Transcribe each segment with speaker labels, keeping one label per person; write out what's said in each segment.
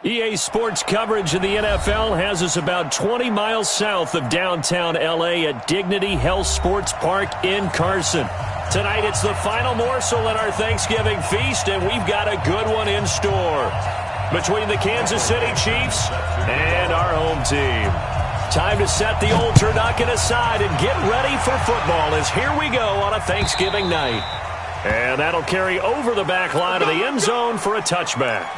Speaker 1: EA Sports coverage of the NFL has us about 20 miles south of downtown L.A. at Dignity Health Sports Park in Carson. Tonight it's the final morsel in our Thanksgiving feast, and we've got a good one in store between the Kansas City Chiefs and our home team. Time to set the old turducken aside and get ready for football as here we go on a Thanksgiving night. And that'll carry over the back line of the end zone for a touchback.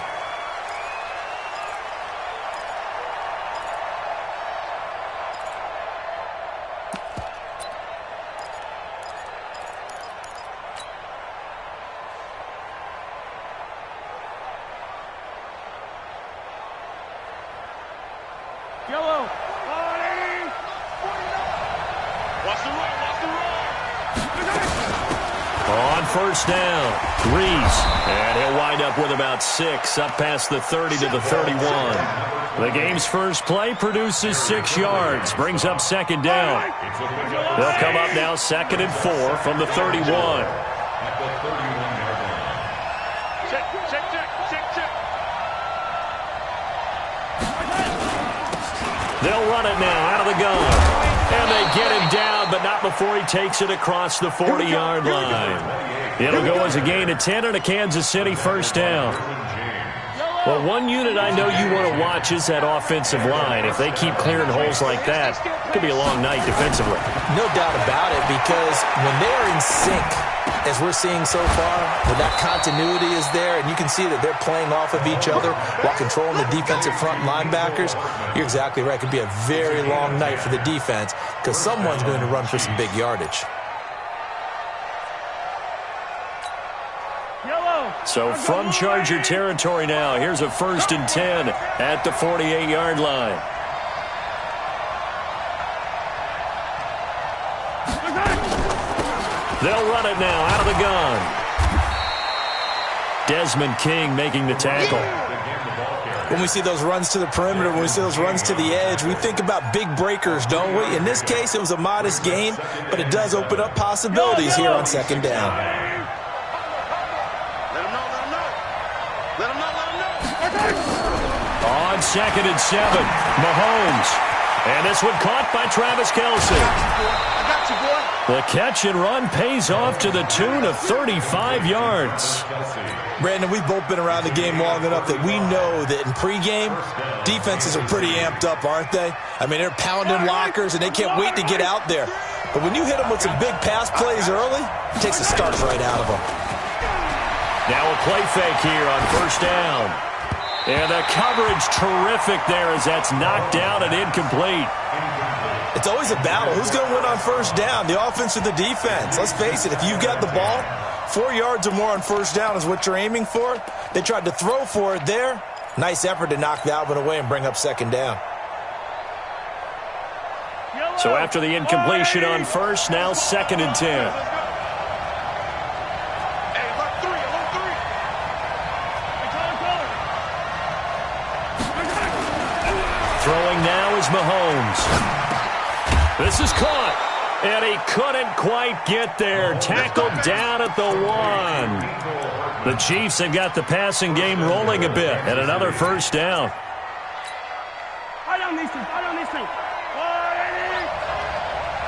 Speaker 1: First down, Reese, and he'll wind up with about 6, up past the 30 to the 31. The game's first play produces 6 yards, brings up second down. They'll come up now 2nd and 4 from the 31. They'll run it now out of the gun. And they get him down, but not before he takes it across the 40-yard line. It'll go as a gain of 10 and a Kansas City first down. Well, one unit I know you want to watch is that offensive line. If they keep clearing holes like that, it could be a long night defensively.
Speaker 2: No doubt about it, because when they're in sync, as we're seeing so far, when that continuity is there, and you can see that they're playing off of each other while controlling the defensive front linebackers, you're exactly right. It could be a very long night for the defense because someone's going to run for some big yardage.
Speaker 1: So from Charger territory now, here's a 1st and 10 at the 48-yard line. They'll run it now out of the gun. Desmond King making the tackle.
Speaker 2: When we see those runs to the perimeter, when we see those runs to the edge, we think about big breakers, don't we? In this case, it was a modest gain, but it does open up possibilities here on 2nd down.
Speaker 1: On 2nd and 7, Mahomes. And this one caught by Travis Kelce.
Speaker 3: I got you, boy.
Speaker 1: The catch and run pays off to the tune of 35 yards.
Speaker 2: Brandon, we've both been around the game long enough that we know that in pregame, defenses are pretty amped up, aren't they? I mean, they're pounding lockers, and they can't wait to get out there. But when you hit them with some big pass plays early, it takes the starch right out of them.
Speaker 1: Now a play fake here on 1st down. And the coverage terrific there as that's knocked down and incomplete.
Speaker 2: It's always a battle. Who's going to win on 1st down, the offense or the defense? Let's face it, if you've got the ball, 4 yards or more on 1st down is what you're aiming for. They tried to throw for it there. Nice effort to knock that one away and bring up 2nd down.
Speaker 1: So after the incompletion on 1st, now 2nd and 10. Throwing now is Mahomes. This is caught, and he couldn't quite get there. Tackled down at the 1. The Chiefs have got the passing game rolling a bit, and another 1st down.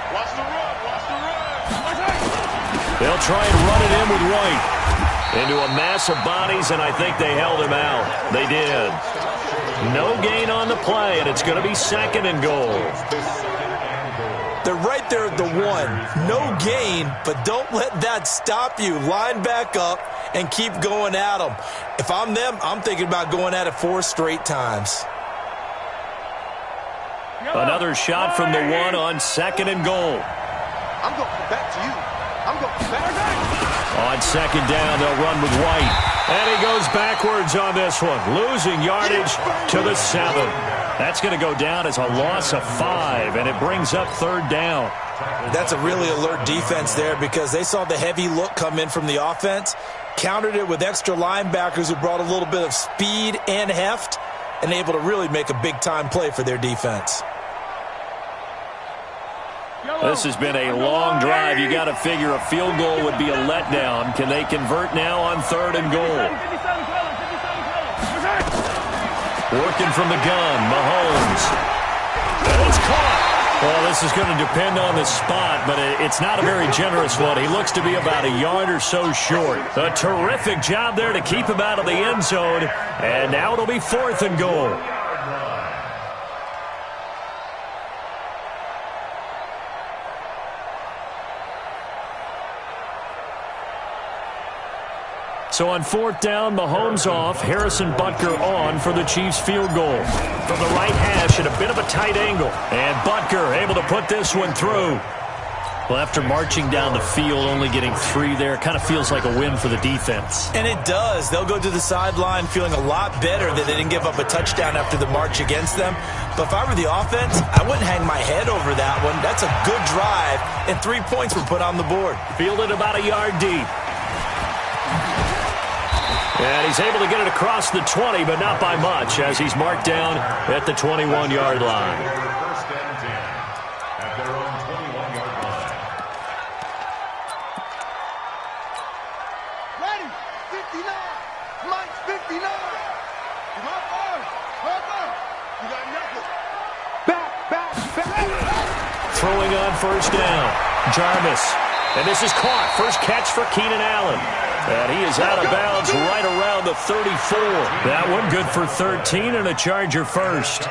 Speaker 3: Watch the run, watch the run.
Speaker 1: They'll try and run it in with White. Into a mass of bodies, and I think they held him out. They did. No gain on the play, and it's going to be 2nd and goal.
Speaker 2: They're right there at the 1. No gain, but don't let that stop you. Line back up and keep going at them. If I'm them, I'm thinking about going at it 4 straight times.
Speaker 1: Another shot from the 1 on 2nd and goal.
Speaker 3: I'm going back to you. I'm going back.
Speaker 1: On 2nd down, they'll run with White. And he goes backwards on this one, losing yardage to the 7. That's going to go down as a loss of 5, and it brings up 3rd down.
Speaker 2: That's a really alert defense there because they saw the heavy look come in from the offense, countered it with extra linebackers who brought a little bit of speed and heft, and able to really make a big-time play for their defense.
Speaker 1: This has been a long drive. You got to figure a field goal would be a letdown. Can they convert now on 3rd and goal? Working from the gun, Mahomes. And it's caught. Well, this is going to depend on the spot, but it's not a very generous one. He looks to be about a yard or so short. A terrific job there to keep him out of the end zone. And now it'll be 4th and goal. So on 4th down, Mahomes off, Harrison Butker on for the Chiefs field goal. From the right hash at a bit of a tight angle. And Butker able to put this one through. Well, after marching down the field, only getting 3 there, kind of feels like a win for the defense.
Speaker 2: And it does. They'll go to the sideline feeling a lot better that they didn't give up a touchdown after the march against them. But if I were the offense, I wouldn't hang my head over that one. That's a good drive, and 3 points were put on the board.
Speaker 1: Fielded about a yard deep. And he's able to get it across the 20, but not by much, as he's marked down at the 21-yard line.
Speaker 4: First and 10 at their own 21-yard line.
Speaker 3: Ready, 59. Mike's 59. You got far. You got nothing. Back.
Speaker 1: Throwing on 1st down. Jarvis. And this is caught. First catch for Keenan Allen. And he is out of bounds right around the 34. That one good for 13 and a Charger first.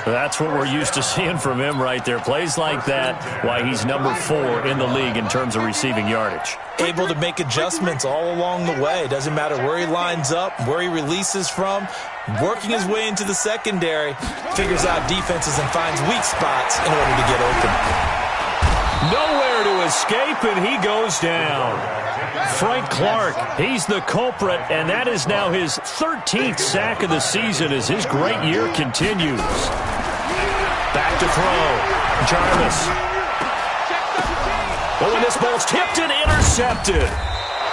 Speaker 1: That's what we're used to seeing from him right there. Plays like that, why he's number 4 in the league in terms of receiving yardage.
Speaker 2: Able to make adjustments all along the way. Doesn't matter where he lines up, where he releases from. Working his way into the secondary. Figures out defenses and finds weak spots in order to get open.
Speaker 1: Nowhere to escape, and he goes down. Frank Clark, he's the culprit, and that is now his 13th sack of the season as his great year continues. Back to throw. Jarvis. Oh, and this ball's tipped and intercepted.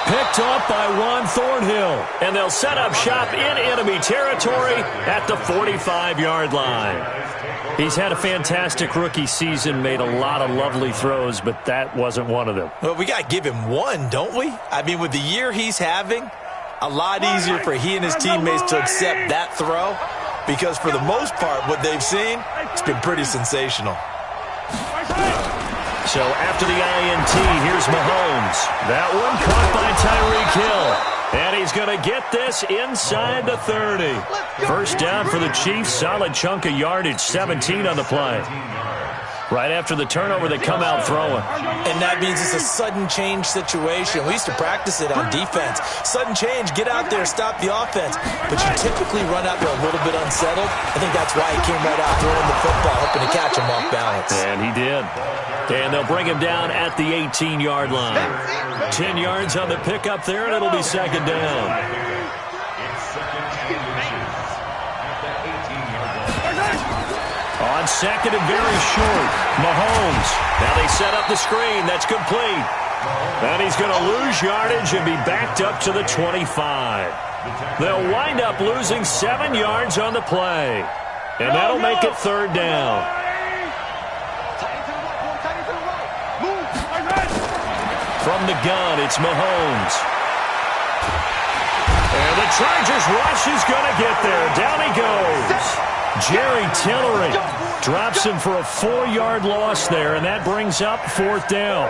Speaker 1: Picked up by Juan Thornhill, and they'll set up shop in enemy territory at the 45-yard line. He's had a fantastic rookie season, made a lot of lovely throws, but that wasn't one of them.
Speaker 2: Well, we got to give him one, don't we? I mean, with the year he's having, a lot easier for he and his teammates to accept that throw because for the most part, what they've seen, it's been pretty sensational.
Speaker 1: So after the INT, here's Mahomes. That one caught by Tyreek Hill. And he's going to get this inside the 30. First down for the Chiefs. Solid chunk of yardage, 17 on the play. Right after the turnover, they come out throwing.
Speaker 2: And that means it's a sudden change situation. We used to practice it on defense. Sudden change, get out there, stop the offense. But you typically run out there a little bit unsettled. I think that's why he came right out throwing the football, hoping to catch him off balance.
Speaker 1: And he did. And they'll bring him down at the 18-yard line. 10 yards on the pickup there, and it'll be 2nd down. On 2nd and very short, Mahomes. Now they set up the screen. That's complete. And he's going to lose yardage and be backed up to the 25. They'll wind up losing 7 yards on the play. And that'll make it 3rd down. From the gun, it's Mahomes. And the Chargers rush is going to get there. Down he goes. Jerry Tillery drops him for a 4-yard loss there, and that brings up 4th down.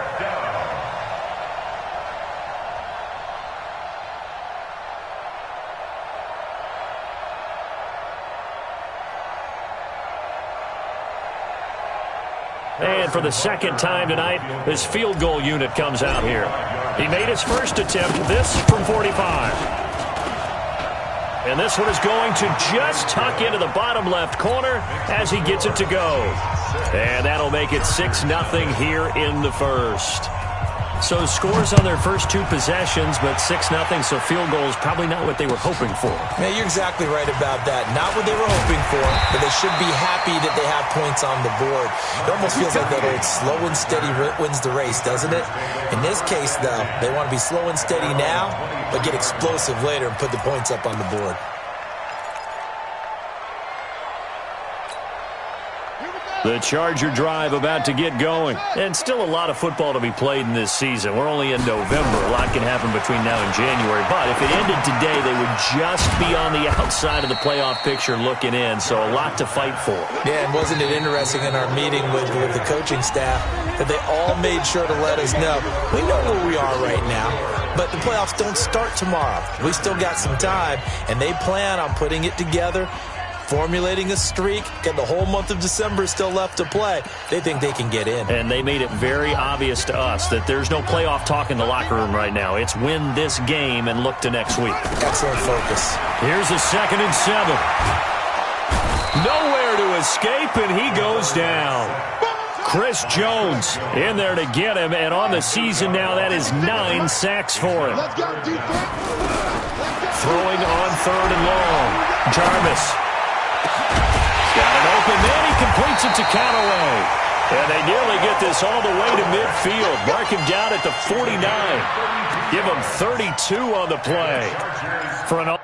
Speaker 1: And for the 2nd time tonight, this field goal unit comes out here. He made his first attempt, this from 45. And this one is going to just tuck into the bottom left corner as he gets it to go. And that'll make it 6-0 here in the first. So scores on their first 2 possessions, but 6-0, so field goal is probably not what they were hoping for.
Speaker 2: Man, you're exactly right about that. Not what they were hoping for, but they should be happy that they have points on the board. It almost feels like that old slow and steady wins the race, doesn't it? In this case, though, they want to be slow and steady now, but get explosive later and put the points up on the board.
Speaker 3: Here we go.
Speaker 1: The Charger drive about to get going. And still a lot of football to be played in this season. We're only in November. A lot can happen between now and January. But if it ended today, they would just be on the outside of the playoff picture looking in. So a lot to fight for.
Speaker 2: Yeah, and wasn't it interesting in our meeting with the coaching staff that they all made sure to let us know, we know where we are right now, but the playoffs don't start tomorrow. We still got some time, and they plan on putting it together, formulating a streak, got the whole month of December still left to play. They think they can get in.
Speaker 1: And they made it very obvious to us that there's no playoff talk in the locker room right now. It's win this game and look to next week.
Speaker 2: Excellent focus.
Speaker 1: Here's a 2nd and 7. Nowhere to escape, and he goes down. Chris Jones in there to get him, and on the season now, that is 9 sacks for him. Throwing on 3rd and long. Jarvis. Got an open man. He completes it to Callaway. And they nearly get this all the way to midfield. Mark him down at the 49. Give him 32 on the play. For an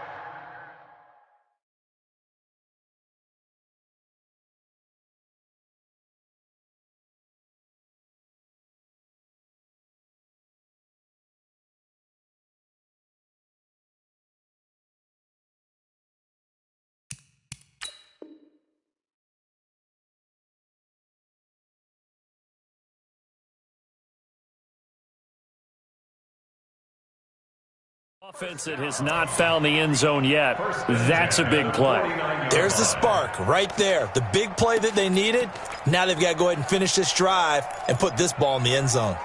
Speaker 1: offense that has not found the end zone yet. That's a big play.
Speaker 2: There's the spark right there. The big play that they needed. Now they've got to go ahead and finish this drive and put this ball in the end zone.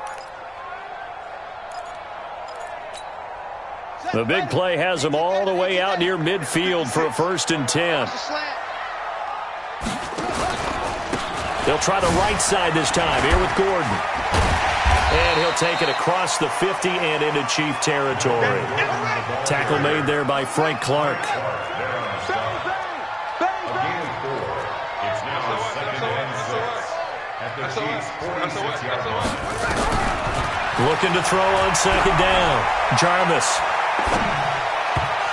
Speaker 1: The big play has them all the way out near midfield for a 1st and 10. They'll try the right side this time here with Gordon. And he'll take it across the 50 and into Chief territory. Tackle made there by Frank Clark.
Speaker 4: It's now 2nd and 6 at the Chiefs' 46-yard line.
Speaker 1: Looking to throw on 2nd down. Jarvis.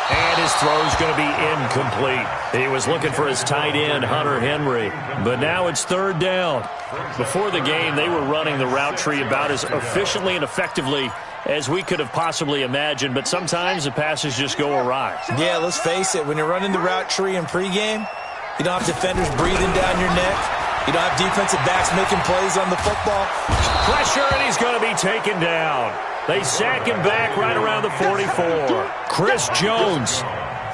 Speaker 1: And his throw's going to be incomplete. He was looking for his tight end, Hunter Henry. But now it's 3rd down. Before the game, they were running the route tree about as efficiently and effectively as we could have possibly imagined. But sometimes the passes just go awry.
Speaker 2: Yeah, let's face it. When you're running the route tree in pregame, you don't have defenders breathing down your neck. You don't have defensive backs making plays on the football.
Speaker 1: Pressure, and he's going to be taken down. They sack him back right around the 44. Chris Jones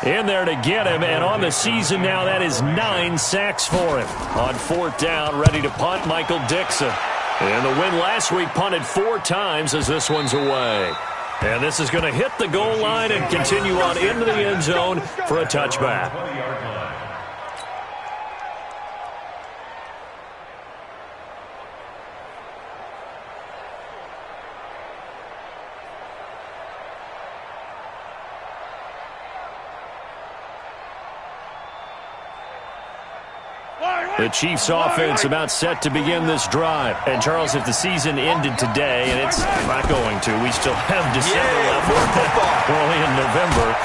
Speaker 1: in there to get him, and on the season now, that is 9 sacks for him. On 4th down, ready to punt, Michael Dixon. And the win last week, punted 4 times as this one's away. And this is going to hit the goal line and continue on into the end zone for a touchback. The Chiefs offense about set to begin this drive. And, Charles, if the season ended today, and it's not going to, we still have December left. We're only in November.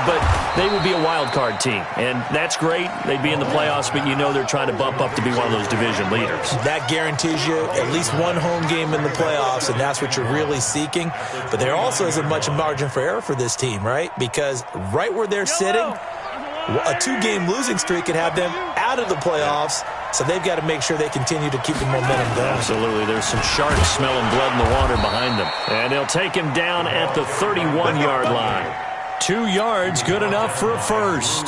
Speaker 1: But they would be a wild card team. And that's great. They'd be in the playoffs, but you know they're trying to bump up to be one of those division leaders.
Speaker 2: That guarantees you at least one home game in the playoffs, and that's what you're really seeking. But there also isn't much margin for error for this team, right? Because right where they're sitting, a 2-game losing streak could have them out of the playoffs, so they've got to make sure they continue to keep the momentum going.
Speaker 1: Absolutely. There's some sharks smelling blood in the water behind them. And they'll take him down at the 31-yard line. 2 yards, good enough for a first.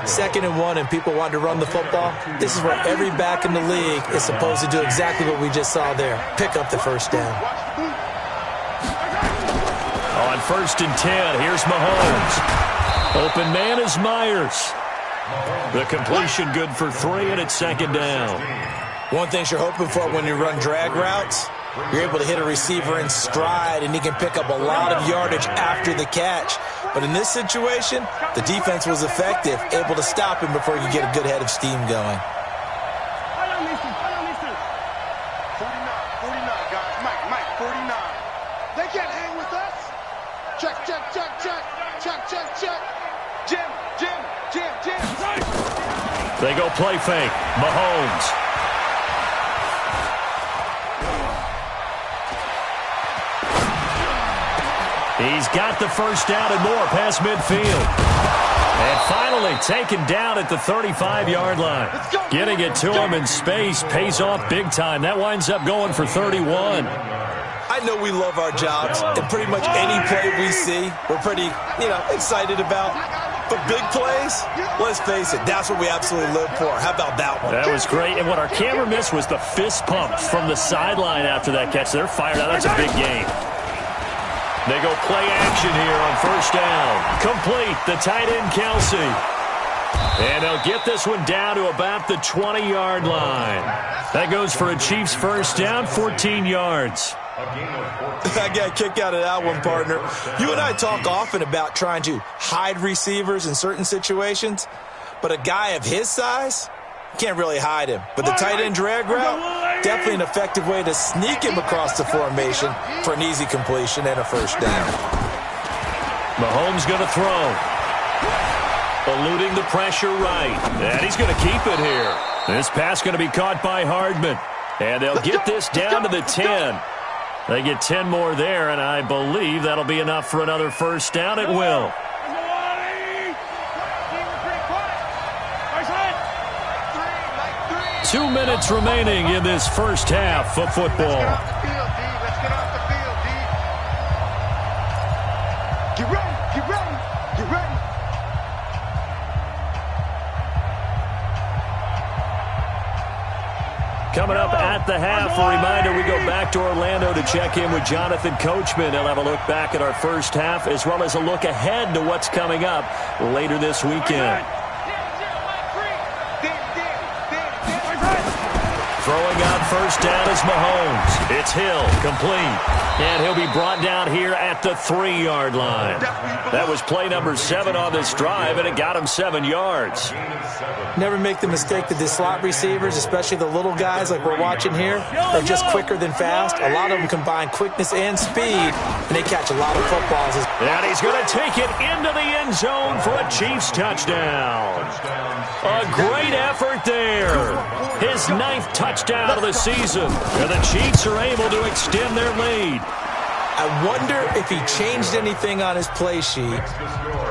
Speaker 2: 2nd and 1, and people want to run the football. This is where every back in the league is supposed to do exactly what we just saw there. Pick up the first down.
Speaker 1: On 1st and 10, here's Mahomes. Open man is Myers. The completion good for 3, and it's 2nd down.
Speaker 2: One thing you're hoping for when you run drag routes, you're able to hit a receiver in stride, and he can pick up a lot of yardage after the catch. But in this situation, the defense was effective, able to stop him before you get a good head of steam going.
Speaker 3: 49, guys. Mike, 49. They can't hang with us. Check. Jim.
Speaker 1: They go play fake. Mahomes. He's got the first down and more past midfield. And finally taken down at the 35-yard line. Getting it to him in space pays off big time. That winds up going for 31.
Speaker 2: I know we love our jobs, and pretty much any play we see, we're pretty, excited about. But big plays, let's face it, that's what we absolutely live for. How about that one?
Speaker 1: That was great. And what our camera missed was the fist pump from the sideline after that catch. They're fired out. That's a big game. They go play action here on first down. Complete, the tight end, Kelsey. And they'll get this one down to about the 20-yard line. That goes for a Chiefs first down, 14 yards.
Speaker 2: I got a kick out of that one, partner. You and I talk often about trying to hide receivers in certain situations, but a guy of his size, can't really hide him. But the tight end drag route, definitely an effective way to sneak him across the formation for an easy completion and a first down.
Speaker 1: Mahomes going to throw. Eluding the pressure right. And he's going to keep it here. This pass going to be caught by Hardman. And they'll get this down to the 10. They get 10 more there, and I believe that'll be enough for another first down. It will. 2 minutes remaining in this first half of football.
Speaker 3: Let's get off the field, D. Get ready, get ready, get ready.
Speaker 1: Coming up at the half, a reminder, we go back to Orlando to check in with Jonathan Coachman. He'll have a look back at our first half as well as a look ahead to what's coming up later this weekend. Throwing out first down is Mahomes. It's Hill, complete. And he'll be brought down here at the 3-yard line. That was play number 7 on this drive, and it got him 7 yards.
Speaker 2: Never make the mistake that the slot receivers, especially the little guys like we're watching here, are just quicker than fast. A lot of them combine quickness and speed, and they catch a lot of footballs.
Speaker 1: And he's going to take it into the end zone for a Chiefs touchdown. A great effort there. His 9th touchdown of the season. And the Chiefs are able to extend their lead.
Speaker 2: I wonder if he changed anything on his play sheet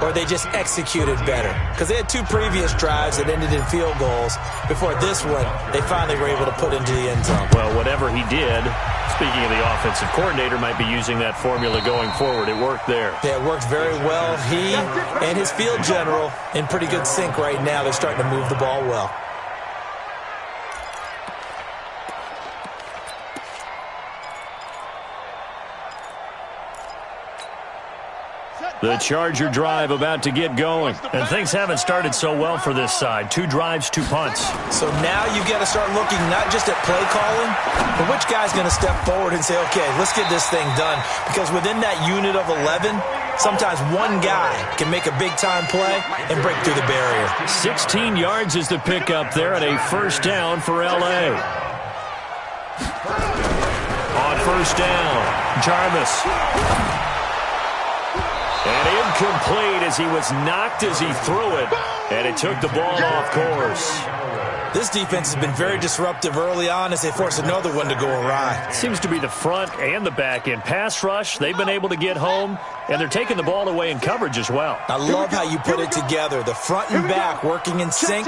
Speaker 2: or they just executed better. Because they had 2 previous drives that ended in field goals. Before this one, they finally were able to put into the end zone.
Speaker 1: Well, whatever he did, speaking of the offensive coordinator, might be using that formula going forward. It worked there.
Speaker 2: Yeah, it worked very well. He and his field general in pretty good sync right now. They're starting to move the ball well.
Speaker 1: The Charger drive about to get going. And things haven't started so well for this side. 2 drives, 2 punts.
Speaker 2: So now you got to start looking not just at play calling, but which guy's going to step forward and say, okay, let's get this thing done. Because within that unit of 11, sometimes one guy can make a big-time play and break through the barrier.
Speaker 1: 16 yards is the pickup there and a first down for L.A. On first down, Jarvis. And incomplete as he was knocked as he threw it. And it took the ball off course.
Speaker 2: This defense has been very disruptive early on as they force another one to go awry.
Speaker 1: Seems to be the front and the back end. Pass rush, they've been able to get home, and they're taking the ball away in coverage as well.
Speaker 2: I love how you put it together. The front and back working in sync,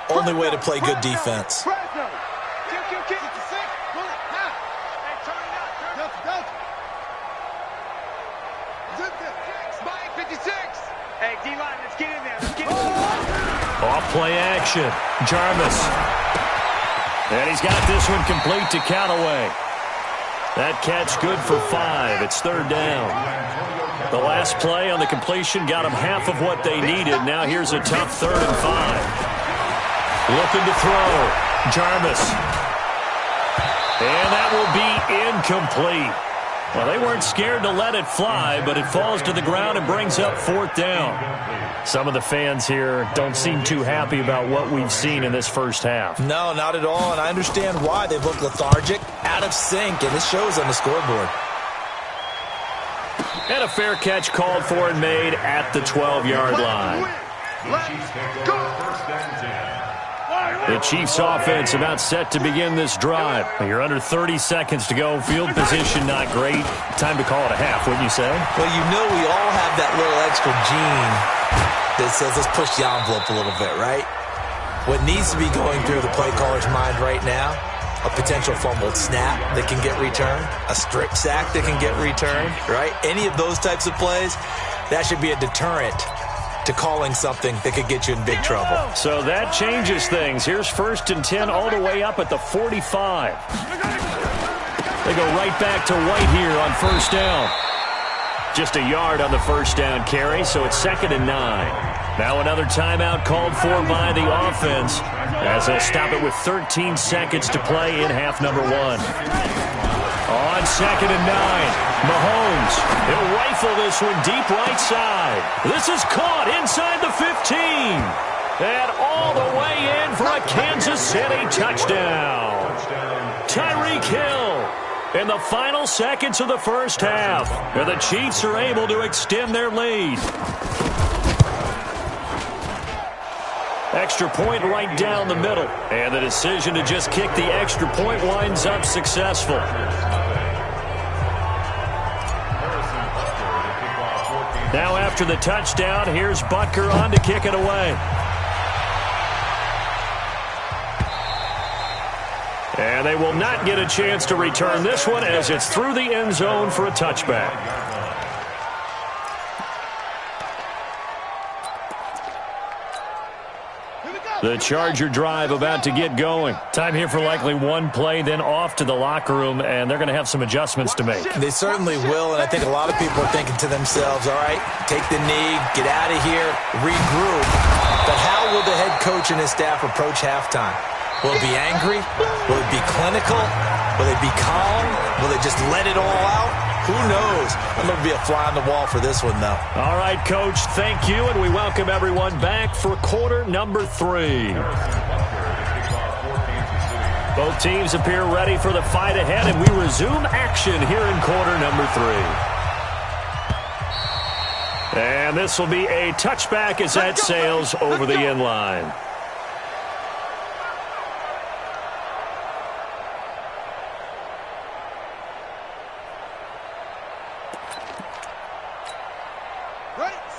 Speaker 2: only way to play good defense.
Speaker 1: Off play action. Jarvis. And he's got this one complete to Callaway. That catch good for 5. It's 3rd down. The last play on the completion got them half of what they needed. Now here's a tough 3rd and 5. Looking to throw. Jarvis. And that will be incomplete. Well, they weren't scared to let it fly, but it falls to the ground and brings up 4th down. Some of the fans here don't seem too happy about what we've seen in this first half.
Speaker 2: No, not at all, and I understand why. They've looked lethargic, out of sync, and this shows on the scoreboard.
Speaker 1: And a fair catch called for and made at the 12-yard line.
Speaker 3: Let's go.
Speaker 1: The Chiefs offense about set to begin this drive. You're under 30 seconds to go. Field position not great. Time to call it a half, wouldn't you say?
Speaker 2: Well, you know we all have that little extra gene that says let's push the envelope a little bit, right? What needs to be going through the play caller's mind right now, a potential fumbled snap that can get returned, a strip sack that can get returned, right? Any of those types of plays, that should be a deterrent to calling something that could get you in big trouble.
Speaker 1: So that changes things. Here's 1st and 10 all the way up at the 45. They go right back to White here on 1st down. Just a yard on the 1st down carry, so it's 2nd and 9. Now another timeout called for by the offense as they'll stop it with 13 seconds to play in half number 1. On 2nd and 9, Mahomes. He'll rifle this one deep right side. This is caught inside the 15. And all the way in for a Kansas City touchdown. Tyreek Hill in the final seconds of the first half. And the Chiefs are able to extend their lead. Extra point right down the middle. And the decision to just kick the extra point winds up successful. Now after the touchdown, here's Butker on to kick it away. And they will not get a chance to return this one as it's through the end zone for a touchback. The Charger drive about to get going. Time here for likely one play, then off to the locker room, and they're going to have some adjustments to make.
Speaker 2: They certainly will, and I think a lot of people are thinking to themselves, all right, take the knee, get out of here, regroup. But how will the head coach and his staff approach halftime? Will it be angry? Will it be clinical? Will they be calm? Will they just let it all out? Who knows? I'm going to be a fly on the wall for this one, though.
Speaker 1: All right, Coach, thank you, and we welcome everyone back for quarter number 3. Both teams appear ready for the fight ahead, and we resume action here in quarter number 3. And this will be a touchback as that sails over the end line.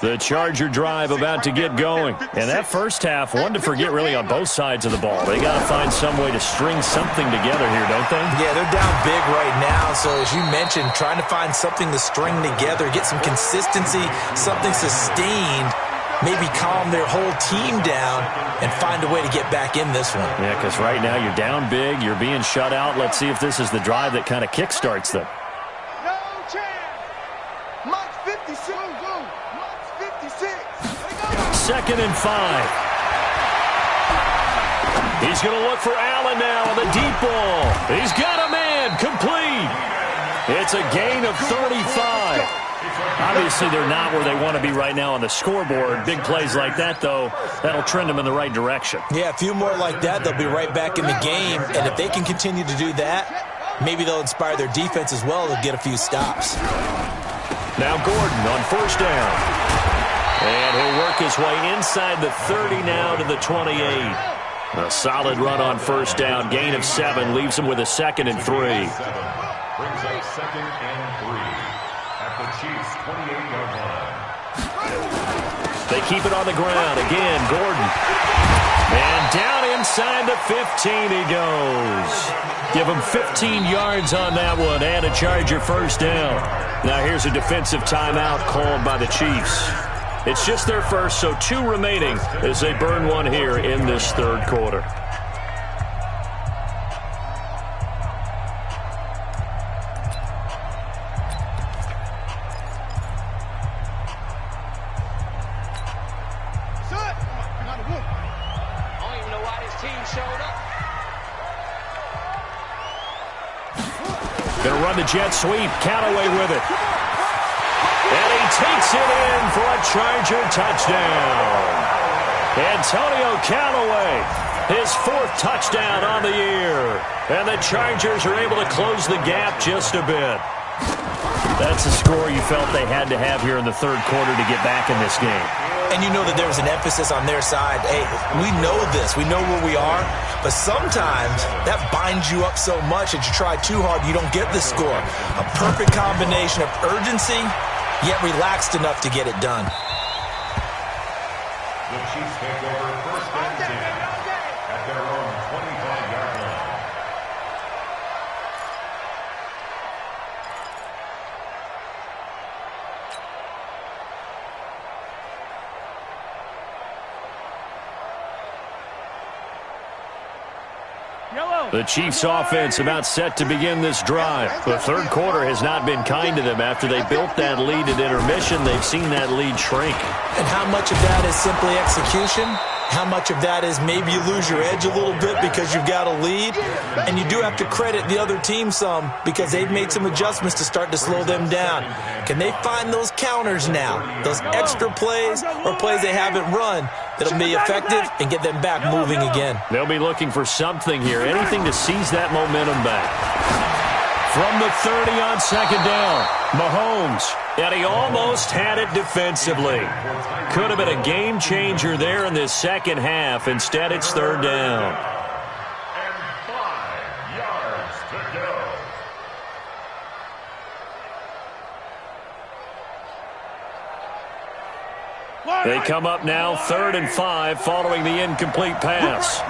Speaker 1: The Charger drive about to get going. And that first half, one to forget really on both sides of the ball. They got to find some way to string something together here, don't they?
Speaker 2: Yeah, they're down big right now. So as you mentioned, trying to find something to string together, get some consistency, something sustained, maybe calm their whole team down and find a way to get back in this one.
Speaker 1: Yeah, because right now you're down big, you're being shut out. Let's see if this is the drive that kind of kickstarts them.
Speaker 3: No chance. Mike's 56.
Speaker 1: 2nd and 5. He's going to look for Allen now on the deep ball. He's got a man complete. It's a gain of 35. Obviously, they're not where they want to be right now on the scoreboard. Big plays like that, though, that'll trend them in the right direction.
Speaker 2: Yeah, a few more like that, they'll be right back in the game. And if they can continue to do that, maybe they'll inspire their defense as well to get a few stops.
Speaker 1: Now Gordon on 1st down. And he'll work his way inside the 30 now to the 28. A solid run on 1st down. Gain of 7 leaves him with a 2nd and 3.
Speaker 4: Brings up 2nd and 3 at the Chiefs' 28-yard line.
Speaker 1: They keep it on the ground. Again, Gordon. And down inside the 15 he goes. Give him 15 yards on that one and a Charger 1st down. Now here's a defensive timeout called by the Chiefs. It's just their first, so 2 remaining as they burn one here in this 3rd quarter.
Speaker 5: I don't even know why this team showed up.
Speaker 1: Gonna run the jet sweep. Callaway with it. And he takes it in for a Charger touchdown. Antonio Callaway, his 4th touchdown on the year. And the Chargers are able to close the gap just a bit. That's a score you felt they had to have here in the third quarter to get back in this game.
Speaker 2: And you know that there was an emphasis on their side. Hey, we know this. We know where we are. But sometimes that binds you up so much that you try too hard, you don't get the score. A perfect combination of urgency, yet relaxed enough to get it done.
Speaker 4: The Chiefs take over first and 10 at their own 25-yard line.
Speaker 1: The Chiefs offense about set to begin this drive. The third quarter has not been kind to them. After they built that lead at intermission, they've seen that lead shrink.
Speaker 2: And how much of that is simply execution? How much of that is maybe you lose your edge a little bit because you've got a lead? And you do have to credit the other team some because they've made some adjustments to start to slow them down. Can they find those counters now? Those extra plays or plays they haven't run that'll be effective and get them back moving again?
Speaker 1: They'll be looking for something here, anything to seize that momentum back. From the 30 on second down, Mahomes. And he almost had it defensively. Could have been a game changer there in this second half. Instead, it's third down.
Speaker 4: And 5 yards to go.
Speaker 1: They come up now, 3rd and 5, following the incomplete pass.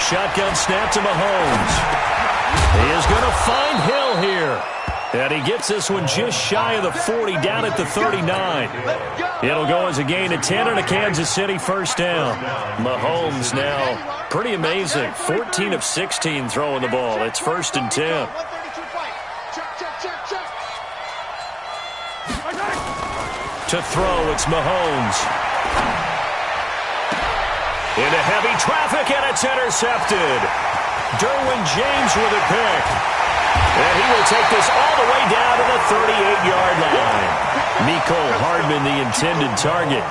Speaker 1: Shotgun snap to Mahomes. He is going to find Hill here. And he gets this one just shy of the 40, down at the 39. It'll go as a gain of 10 and a Kansas City first down. Mahomes now pretty amazing. 14 of 16 throwing the ball. It's 1st and 10. To throw, it's Mahomes. Into heavy traffic, and it's intercepted. Derwin James with a pick. And he will take this all the way down to the 38-yard line. Mecole Hardman, the intended target.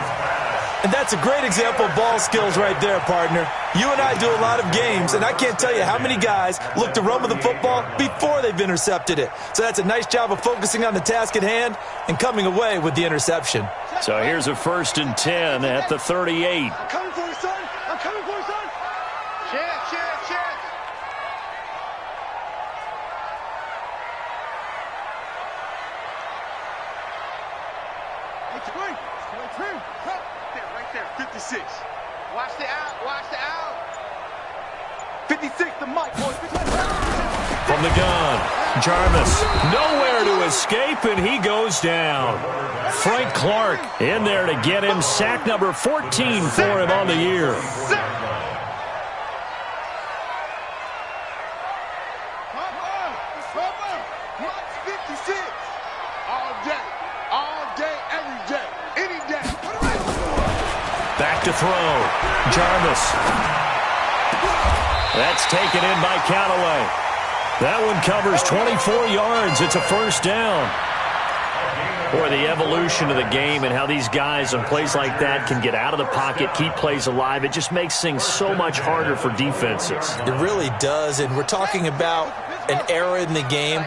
Speaker 2: And that's a great example of ball skills right there, partner. You and I do a lot of games, and I can't tell you how many guys look to run with the football before they've intercepted it. So that's a nice job of focusing on the task at hand and coming away with the interception.
Speaker 1: So here's a 1st and 10 at the 38.
Speaker 3: I'm coming for you, son. I'm coming for you, son. Chance. Right there, 56. Watch the out. 56, the mic, boys.
Speaker 1: From the gun, Jarvis, nowhere to escape, and he goes down. Frank Clark in there to get him. Sack number 14 for him on the year. Back to throw. Jarvis. That's taken in by Callaway. That one covers 24 yards. It's a first down. Boy, the evolution of the game and how these guys on plays like that can get out of the pocket, keep plays alive, it just makes things so much harder for defenses.
Speaker 2: It really does, and we're talking about an era in the game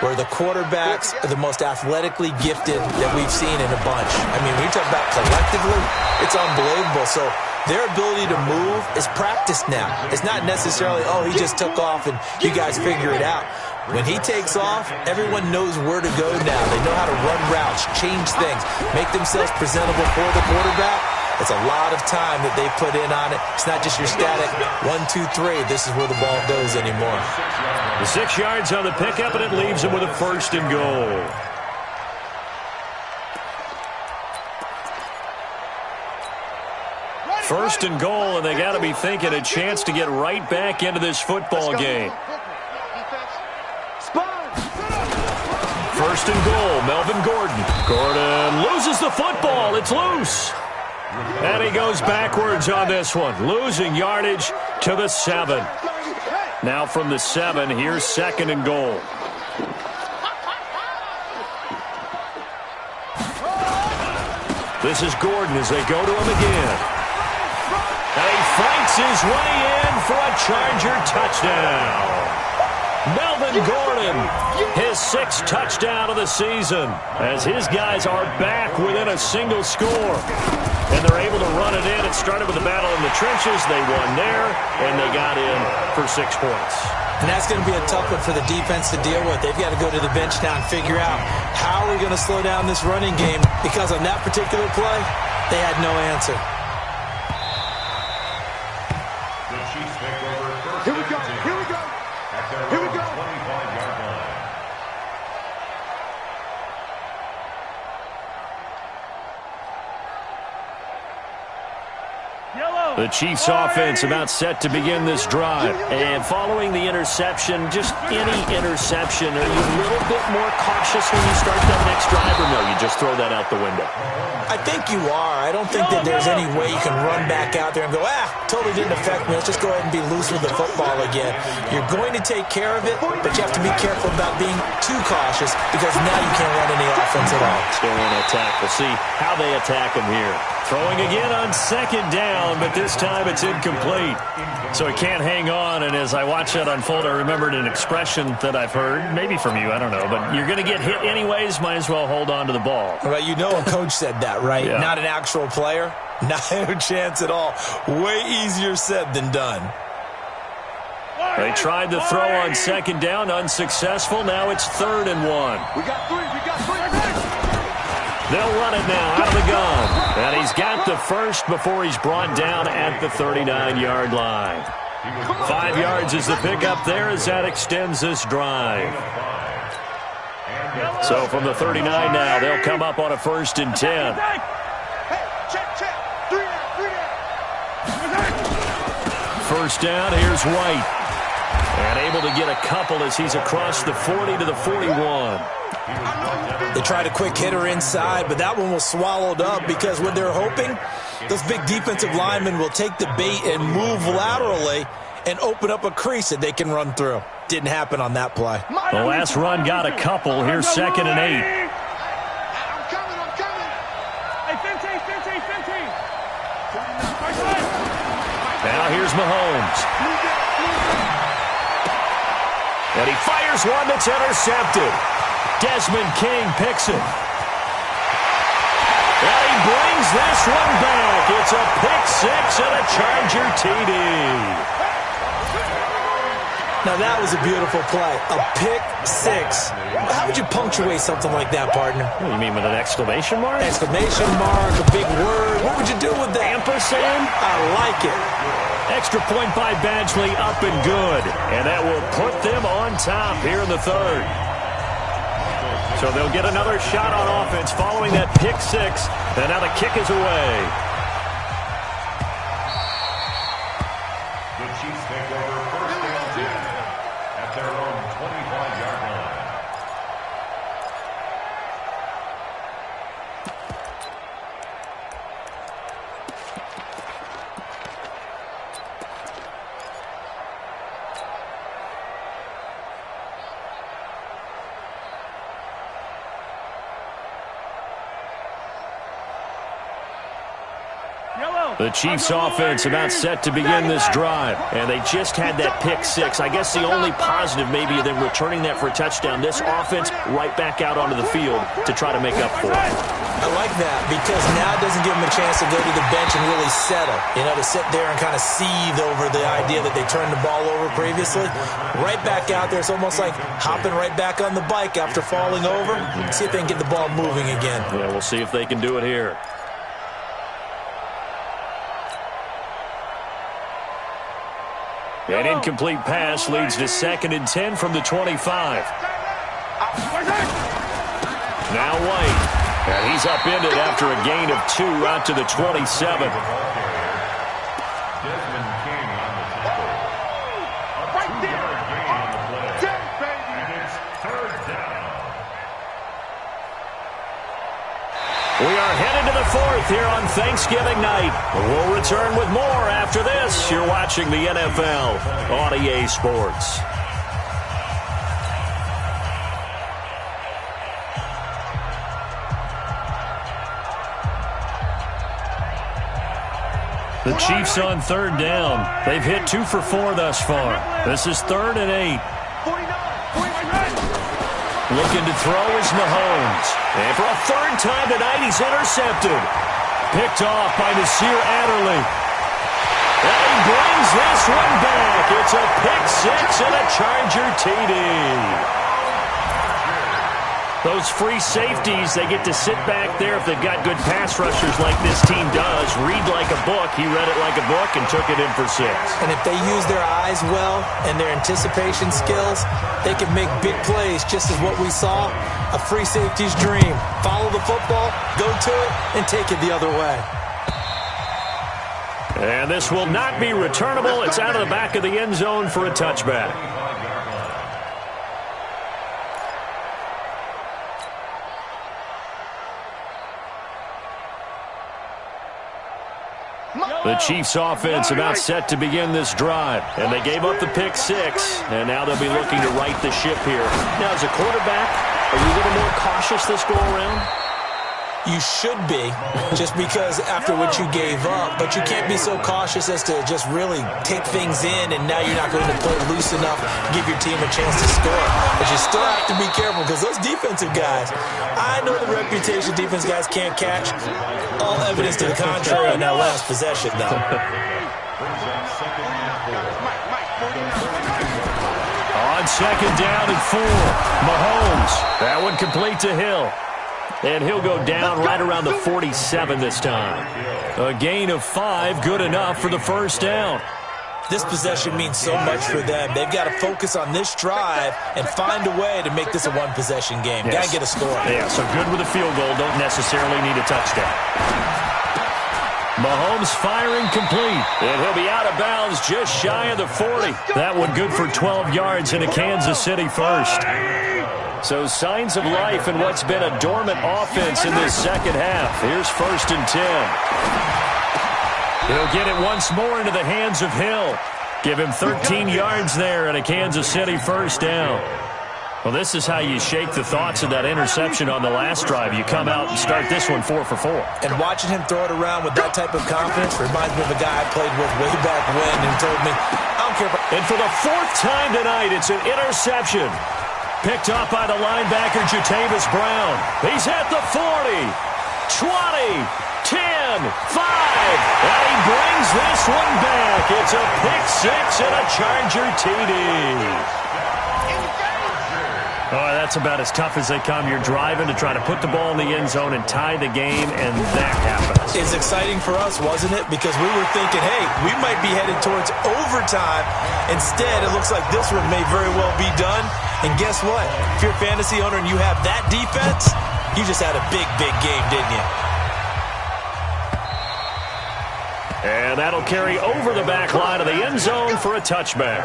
Speaker 2: where the quarterbacks are the most athletically gifted that we've seen in a bunch. I mean, when you talk about collectively, it's unbelievable. So their ability to move is practiced now. It's not necessarily, oh, he just took off and you guys figure it out. When he takes off, everyone knows where to go now. They know how to run routes, change things, make themselves presentable for the quarterback. It's a lot of time that they put in on it. It's not just your static 1, 2, 3. This is where the ball goes anymore.
Speaker 1: The 6 yards on the pickup, and it leaves him with a 1st and goal. First and goal, and they got to be thinking a chance to get right back into this football game. 1st and goal, Melvin Gordon. Gordon loses the football. It's loose. And he goes backwards on this one, losing yardage to the 7. Now from the 7, here's 2nd and goal. This is Gordon as they go to him again. And he fights his way in for a Charger touchdown. Melvin Gordon, his 6th touchdown of the season, as his guys are back within a single score. And they're able to run it in. It started with a battle in the trenches. They won there, and they got in for 6 points.
Speaker 2: And that's going to be a tough one for the defense to deal with. They've got to go to the bench now and figure out how are we going to slow down this running game, because on that particular play, they had no answer.
Speaker 4: The Chiefs take over first.
Speaker 3: Here we go. Here we go. Here we go.
Speaker 4: 25-yard line.
Speaker 1: The Chiefs offense about set to begin this drive. And following the interception, just any interception, are you a little bit more cautious when you start that next drive, or no, you just throw that out the window?
Speaker 2: I think you are. I don't think that there's any way you can run back out there and go, totally didn't affect me. Let's just go ahead and be loose with the football again. You're going to take care of it, but you have to be careful about being too cautious, because now you can't run any offense at all.
Speaker 1: Still want to attack. We'll see how they attack him here. Throwing again on 2nd down, but this time it's incomplete. So he can't hang on, and as I watch that unfold, I remembered an expression that I've heard, maybe from you, I don't know, but you're going to get hit anyways, might as well hold on to the ball.
Speaker 2: Well, you know a coach said that, right?
Speaker 1: Yeah. Not
Speaker 2: an actual player. Not a chance at all. Way easier said than done.
Speaker 1: They tried the throw on 2nd down, unsuccessful. Now it's 3rd and 1.
Speaker 3: We got 3. We got 3.
Speaker 1: They'll run it now out of the gun. And he's got the first before he's brought down at the 39-yard line. 5 yards is the pickup there as that extends this drive. So from the 39 now, they'll come up on a 1st and 10.
Speaker 3: Hey, check. 3 down.
Speaker 1: 1st down, here's White. And able to get a couple as he's across the 40 to the 41.
Speaker 2: They tried a quick hitter inside, but that one was swallowed up, because what they're hoping, those big defensive linemen will take the bait and move laterally and open up a crease that they can run through. Didn't happen on that play.
Speaker 1: The last run got a couple. Here's 2nd and 8.
Speaker 3: I'm coming.
Speaker 5: Hey, Fenty.
Speaker 1: Now here's Mahomes. And he fires one that's intercepted. Desmond King picks it. And he brings this one back. It's a pick 6 and a Charger TD.
Speaker 2: Now that was a beautiful play. A pick 6. How would you punctuate something like that, partner?
Speaker 1: What do you mean, with an exclamation mark?
Speaker 2: Exclamation mark, a big word. What would you do with that?
Speaker 1: Ampersand?
Speaker 2: I like it.
Speaker 1: Extra point by Badgley, up and good. And that will put them on top here in the 3rd. So they'll get another shot on offense following that pick 6. And now the kick is away.
Speaker 4: The Chiefs take over 1st and 10 at their own 25-yard line.
Speaker 1: The Chiefs offense about set to begin this drive. And they just had that pick 6. I guess the only positive maybe of them returning that for a touchdown. This offense right back out onto the field to try to make up for it.
Speaker 2: I like that, because now it doesn't give them a chance to go to the bench and really settle. You know, to sit there and kind of seethe over the idea that they turned the ball over previously. Right back out there. It's almost like hopping right back on the bike after falling over. See if they can get the ball moving again.
Speaker 1: Yeah, we'll see if they can do it here. An incomplete pass leads to 2nd and 10 from the 25. Now White. And he's upended after a gain of 2 out to the 27.
Speaker 4: Desmond King on the tackle. A 2-yard gain on the play. And it's 3rd down.
Speaker 1: We are headed to the 4th here on Thanksgiving night. We'll return with more after this. You're watching the NFL on EA Sports. The Chiefs on 3rd down. They've hit 2 for 4 thus far. This is 3rd and 8.
Speaker 3: 49.
Speaker 1: Looking to throw is Mahomes. And for a third time tonight, he's intercepted. Picked off by Nasir Adderley. And he brings this one back. It's a pick six and a Charger TD. Those free safeties, they get to sit back there if they've got good pass rushers like this team does. Read like a book. He read it like a book and took it in for 6.
Speaker 2: And if they use their eyes well and their anticipation skills, they can make big plays, just as what we saw. A free safety's dream. Follow the football, go to it, and take it the other way.
Speaker 1: And this will not be returnable. It's out of the back of the end zone for a touchback. The Chiefs offense about set to begin this drive. And they gave up the pick 6, and now they'll be looking to right the ship here. Now, as a quarterback, are you a little more cautious this go around?
Speaker 2: You should be, just because after what you gave up, but you can't be so cautious as to just really take things in, and now you're not going to play loose enough to give your team a chance to score. But you still have to be careful, because those defensive guys, I know the reputation defense guys can't catch. All evidence to the contrary in that last possession, though.
Speaker 1: On second down and 4, Mahomes. That one complete to Hill. And he'll go down right around the 47 this time. A gain of 5, good enough for the first down.
Speaker 2: This possession means so much for them. They've got to focus on this drive and find a way to make this a one-possession game.
Speaker 1: Yes.
Speaker 2: Got to get a score.
Speaker 1: Yeah, so good with a field goal. Don't necessarily need a touchdown. Mahomes firing complete. And he'll be out of bounds just shy of the 40. That one good for 12 yards in a Kansas City first. So signs of life in what's been a dormant offense in this second half. Here's 1st and 10. He'll get it once more into the hands of Hill. Give him 13 yards there and a Kansas City first down. Well, this is how you shake the thoughts of that interception on the last drive. You come out and start this one 4 for 4.
Speaker 2: And watching him throw it around with that type of confidence reminds me of a guy I played with way back when and told me, I don't care.
Speaker 1: And for the 4th time tonight, it's an interception. Picked up by the linebacker, Jatavis Brown. He's at the 40, 20, 10, 5. And he brings this one back. It's a pick 6 and a Charger TD. Oh, that's about as tough as they come. You're driving to try to put the ball in the end zone and tie the game, and that happens.
Speaker 2: It's exciting for us, wasn't it? Because we were thinking, hey, we might be headed towards overtime. Instead, it looks like this one may very well be done. And guess what? If you're a fantasy owner and you have that defense, you just had a big, big game, didn't you?
Speaker 1: And that'll carry over the back line of the end zone for a touchback.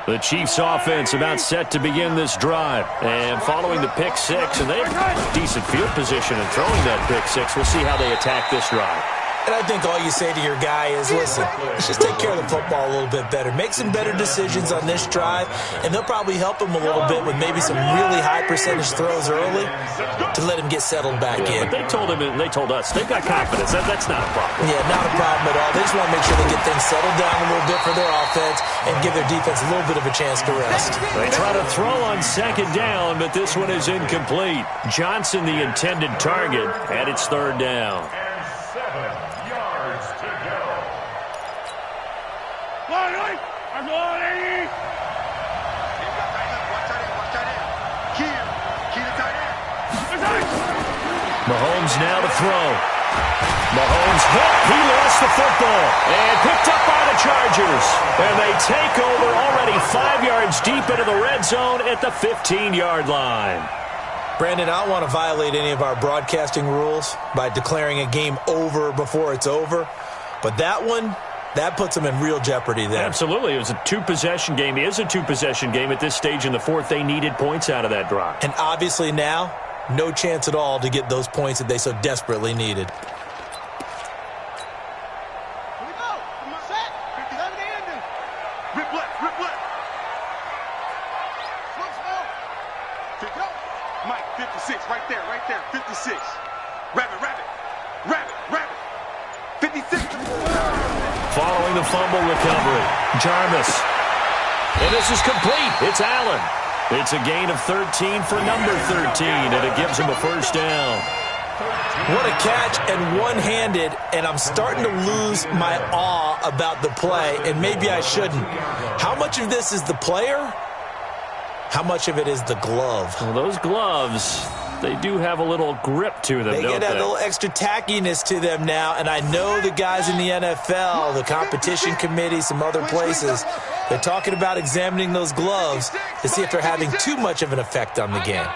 Speaker 1: The Chiefs offense about set to begin this drive. And following the pick 6, and they have decent field position in throwing that pick 6. We'll see how they attack this drive.
Speaker 2: And I think all you say to your guy is, listen, let's just take care of the football a little bit better. Make some better decisions on this drive, and they'll probably help him a little bit with maybe some really high percentage throws early to let him get settled back in.
Speaker 1: But they told him, and they told us, they've got confidence. That's not a problem.
Speaker 2: Yeah, not a problem at all. They just want to make sure they get things settled down a little bit for their offense and give their defense a little bit of a chance to rest.
Speaker 1: They try to throw on second down, but this one is incomplete. Johnson, the intended target, and it's 3rd down. Mahomes now to throw. Mahomes hit. He lost the football. And picked up by the Chargers. And they take over already 5 yards deep into the red zone at the 15-yard line.
Speaker 2: Brandon, I don't want to violate any of our broadcasting rules by declaring a game over before it's over. But that one, that puts them in real jeopardy there.
Speaker 1: Absolutely. It was a 2-possession game. It is a 2-possession game at this stage in the 4th. They needed points out of that drive.
Speaker 2: And obviously now, no chance at all to get those points that they so desperately needed.
Speaker 3: Here we go. Come on, set. Gun the ending. Rip left, rip left. Slow. Pick up. Mike, 56, right there, 56. Rabbit. 55.
Speaker 1: handling the fumble recovery. Jarvis. And this is complete. It's Allen. It's a gain of 13 for number 13, and it gives him a first down.
Speaker 2: What a catch, and one-handed, and I'm starting to lose my awe about the play, and maybe I shouldn't. How much of this is the player? How much of it is the glove?
Speaker 1: Well, those gloves, they do have a little grip to them,
Speaker 2: They
Speaker 1: don't
Speaker 2: get
Speaker 1: they?
Speaker 2: a little extra tackiness to them now, and I know the guys in the NFL, the competition committee, some other places, they're talking about examining those gloves to see if they're having too much of an effect on the game.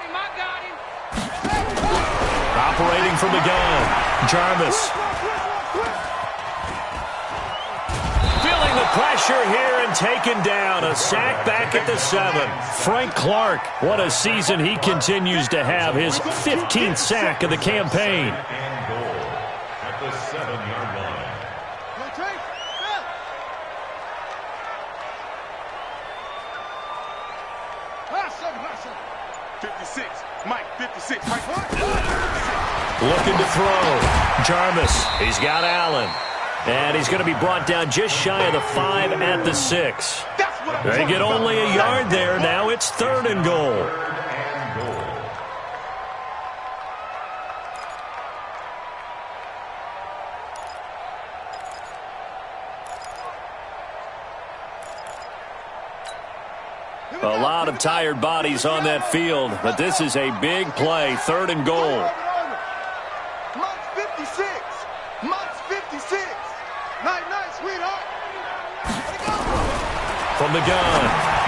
Speaker 1: Operating from the gun, Jarvis. Feeling the pressure here and taken down. A sack back at the 7. Frank Clark, what a season he continues to have. His 15th sack of the campaign.
Speaker 4: And goal at the 7-yard line.
Speaker 3: 56. Mike, 56. Mike.
Speaker 1: Looking to throw. Jarvis. He's got Allen. And he's going to be brought down just shy of the 5 at the 6. They get only a yard there. Now it's 3rd and goal. A lot of tired bodies on that field, but this is a big play. 3rd and goal.
Speaker 3: Mike's 56. Mike's 56. Night, sweetheart.
Speaker 1: From the gun,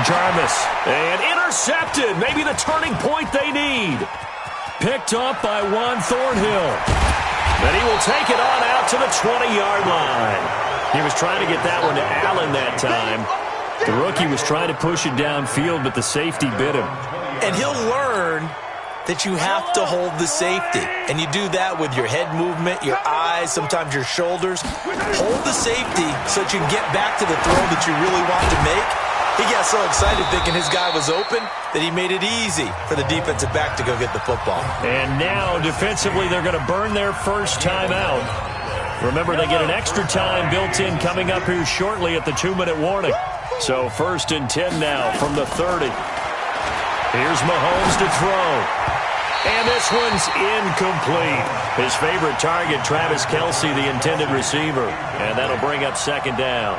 Speaker 1: Jarvis. And intercepted. Maybe the turning point they need. Picked up by Juan Thornhill. And he will take it on out to the 20-yard line. He was trying to get that one to Allen that time. The rookie was trying to push it downfield, but the safety bit him.
Speaker 2: And he'll learn that you have to hold the safety. And you do that with your head movement, your eyes, sometimes your shoulders. Hold the safety so that you can get back to the throw that you really want to make. He got so excited thinking his guy was open that he made it easy for the defensive back to go get the football.
Speaker 1: And now, defensively, they're going to burn their first time out. Remember, they get an extra time built in coming up here shortly at the 2-minute warning. So 1st and 10 now from the 30. Here's Mahomes to throw. And this one's incomplete. His favorite target, Travis Kelce, the intended receiver. And that'll bring up 2nd down.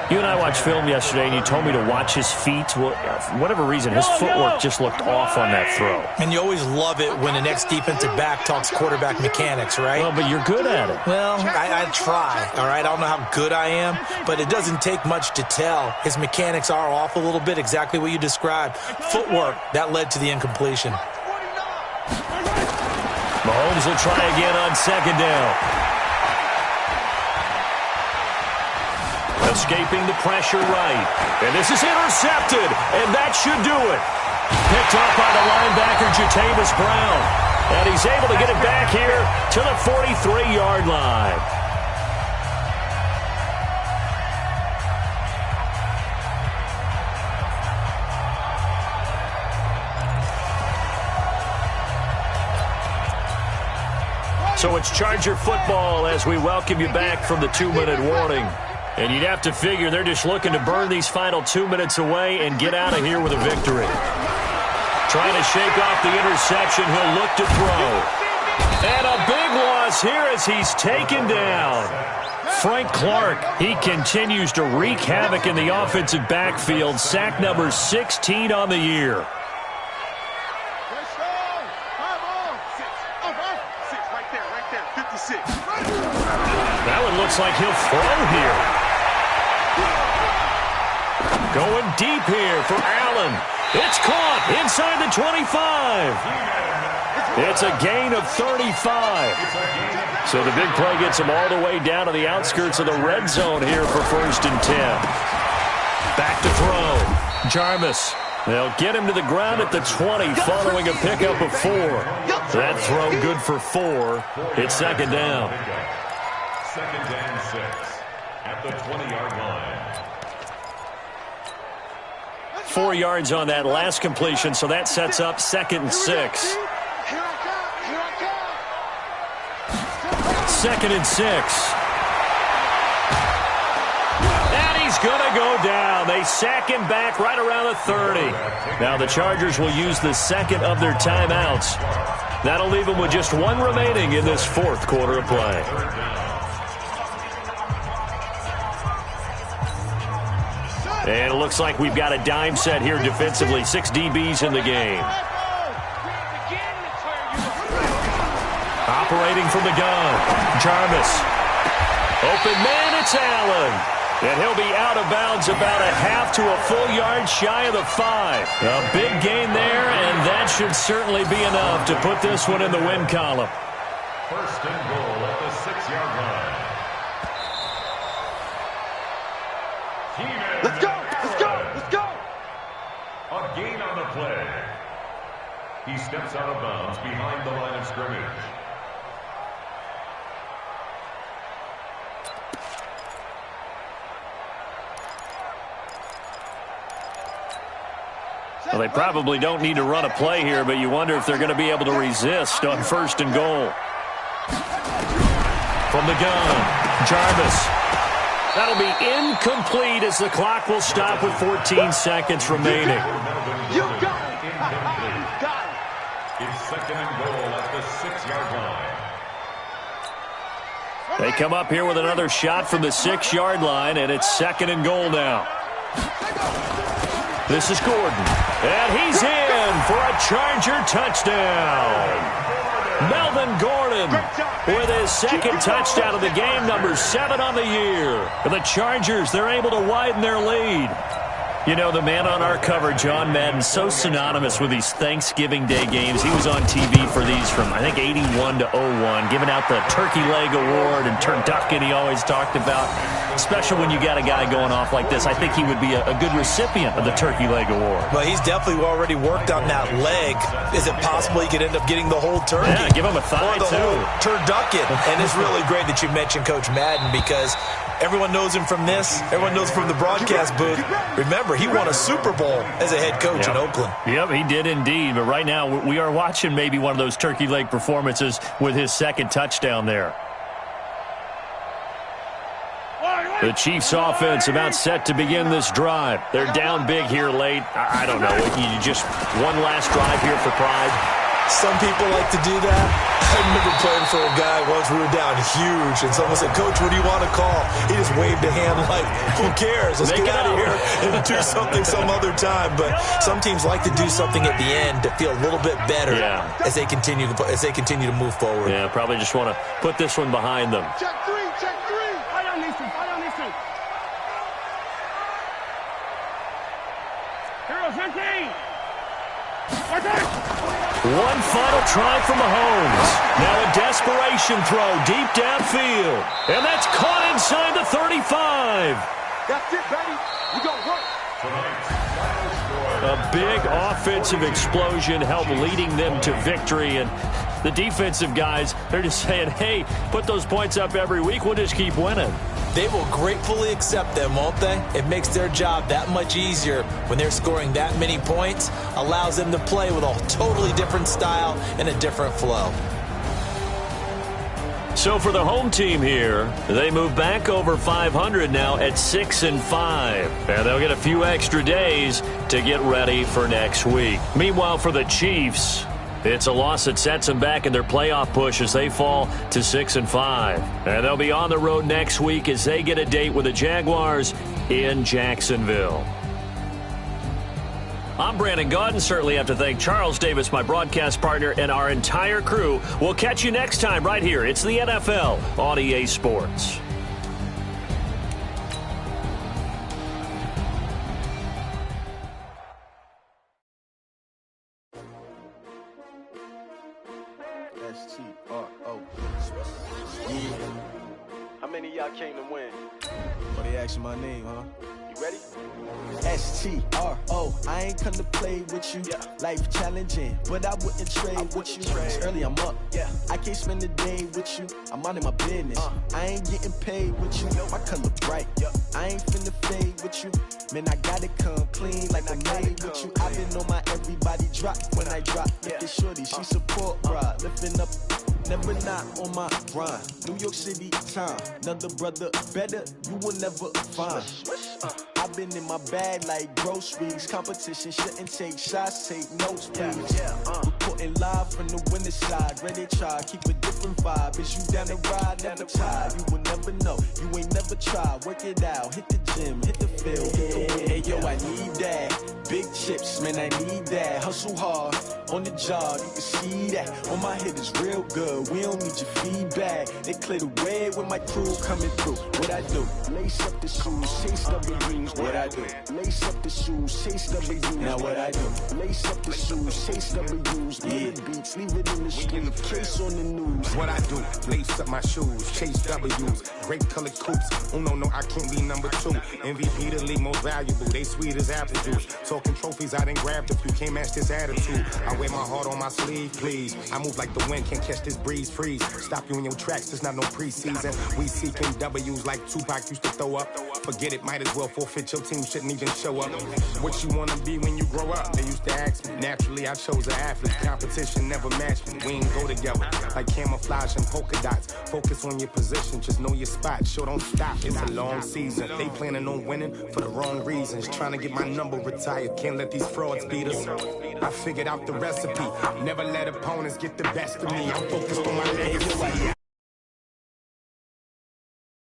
Speaker 1: You and I watched film yesterday, and you told me to watch his feet. Well, for whatever reason, his footwork just looked off on that throw.
Speaker 2: And you always love it when the next defensive back talks quarterback mechanics, right?
Speaker 1: Well, but you're good at it.
Speaker 2: Well, I try, all right? I don't know how good I am, but it doesn't take much to tell. His mechanics are off a little bit, exactly what you described. Footwork, that led to the incompletion.
Speaker 1: Mahomes will try again on 2nd down. Escaping the pressure right. And this is intercepted, and that should do it. Picked up by the linebacker, Jatavis Brown. And he's able to get it back here to the 43-yard line. So it's Charger football as we welcome you back from the 2-minute warning. And you'd have to figure they're just looking to burn these final 2 minutes away and get out of here with a victory. Trying to shake off the interception. He'll look to throw. And a big loss here as he's taken down. Frank Clark, he continues to wreak havoc in the offensive backfield. Sack number 16 on the year. That one looks like he'll throw here. Going deep here for Allen. It's caught inside the 25. It's a gain of 35. So the big play gets him all the way down to the outskirts of the red zone here for 1st and 10. Back to throw. Jarvis. They'll get him to the ground at the 20 following a pickup of 4. That throw good for 4. It's 2nd down.
Speaker 4: 2nd and 6 at the 20-yard line.
Speaker 1: 4 yards on that last completion, so that sets up 2nd and 6. 2nd and 6. going to go down. They sack him back right around the 30. Now the Chargers will use the second of their timeouts. That'll leave them with just one remaining in this fourth quarter of play. And it looks like we've got a dime set here defensively. 6 DBs in the game. Operating from the gun, Jarvis. Open man, it's Allen. And he'll be out of bounds about a half to a full yard shy of the 5. A big gain there, and that should certainly be enough to put this one in the win column.
Speaker 4: First and goal at the 6-yard line.
Speaker 3: Let's go! Let's go! Let's go!
Speaker 4: A gain on the play. He steps out of bounds behind the line of scrimmage.
Speaker 1: Well, they probably don't need to run a play here, but you wonder if they're going to be able to resist on first and goal. From the gun, Jarvis. That'll be incomplete as the clock will stop with 14 seconds remaining.
Speaker 3: You got it! You got it!
Speaker 4: It's second and goal at the 6-yard line.
Speaker 1: They come up here with another shot from the 6-yard line, and it's second and goal now. This is Gordon, and he's in for a Charger touchdown. Melvin Gordon with his second touchdown of the game, number 7 on the year. For the Chargers, they're able to widen their lead. You know, the man on our cover, John Madden, so synonymous with these Thanksgiving Day games. He was on TV for these from, I think, 81 to 01, giving out the Turkey Leg Award and turducken he always talked about. Especially when you got a guy going off like this. I think he would be a good recipient of the Turkey Leg Award.
Speaker 2: Well, he's definitely already worked on that leg. Is it possible he could end up getting the whole turkey?
Speaker 1: Yeah, give him a thigh,
Speaker 2: or the whole turducken. And it's really great that you mentioned Coach Madden, because everyone knows him from this. Everyone knows him from the broadcast booth. Remember, he won a Super Bowl as a head coach in Oakland.
Speaker 1: Yep, he did indeed. But right now, we are watching maybe one of those turkey leg performances with his second touchdown there. The Chiefs offense about set to begin this drive. They're down big here late. I don't know. You just one last drive here for pride.
Speaker 2: Some people like to do that. I remember playing for a guy once. We were down huge, and someone said, "Coach, what do you want to call?" He just waved a hand like, "Who cares? Let's get out of here and do something some other time." But some teams like to do something at the end to feel a little bit better as they continue to move forward.
Speaker 1: Yeah, probably just want to put this one behind them.
Speaker 3: Check three, check three.
Speaker 5: Fight on these two, fight on these two. Heroes 15.
Speaker 1: One final try from Mahomes. Now a desperation throw deep downfield. And that's caught inside the 35.
Speaker 3: That's it, baby. We gonna work.
Speaker 1: A big offensive explosion helped leading them to victory. And the defensive guys, they're just saying, hey, put those points up every week. We'll just keep winning.
Speaker 2: They will gratefully accept them, won't they? It makes their job that much easier when they're scoring that many points. Allows them to play with a totally different style and a different flow.
Speaker 1: So for the home team here, they move back over 500 now at 6-5. And they'll get a few extra days to get ready for next week. Meanwhile, for the Chiefs, it's a loss that sets them back in their playoff push as they fall to 6-5. And they'll be on the road next week as they get a date with the Jaguars in Jacksonville. I'm Brandon Gaudin. Certainly have to thank Charles Davis, my broadcast partner, and our entire crew. We'll catch you next time right here. It's the NFL on EA Sports.
Speaker 6: S-T-R-O. Yeah.
Speaker 3: How many of y'all came to win?
Speaker 6: Oh, they asking my name, huh?
Speaker 3: You ready?
Speaker 6: S-T-R-O. I ain't come to play with you. Life challenging, but I wouldn't trade with you. It's early, I'm up. I can't spend the day with you. I'm out of my business. I ain't getting paid with you. My color bright. I ain't finna fade with you. Man, I gotta come clean like I made with you. I've been on my everybody drop when I drop. Look at shorty, she support, bro. Lifting up never not on my grind. New York City time, another brother better, you will never find. I've been in my bag like groceries. Competition shouldn't take shots, take notes, please. Reporting live from the winter side. Ready to try, keep a different vibe. Is you down the ride, never tired. You will never know, you ain't never tried. Work it out, hit the gym, hit the field, hit the wind. Hey yo, I need that. Big chips, man, I need that. Hustle hard, on the job, you can see that. On my head is real good, we don't need your feedback. They clear the way when my crew coming through. What I do? Lace up the shoes, chase W's. What I do? Lace up the shoes, chase W's. Now what I do? Lace up the shoes, chase W's. Yeah, beats, leave it in the street, case on the news.
Speaker 7: What I do? Lace up my shoes, chase W's. Grape colored coops. Oh no, I can't be number 2. MVP the league most valuable. They sweet as apple juice. Talking trophies, I done grabbed a few. Can't match this attitude. I wear my heart on my sleeve, please. I move like the wind, can't catch this breeze, freeze. Stop you in your tracks, there's not no preseason. We seeking W's like Tupac used to throw up. Forget it, might as well forfeit. Your team shouldn't even show up. What you wanna be when you grow up? They used to ask me. Naturally, I chose an athlete. Competition never matched me. We ain't go together like camouflage and polka dots. Focus on your position, just know your spot. Sure, don't stop. It's a long season. They planning on winning for the wrong reasons. Trying to get my number retired. Can't let these frauds beat us. I figured out the recipe. Never let opponents get the best of me. I'm focused on my legacy.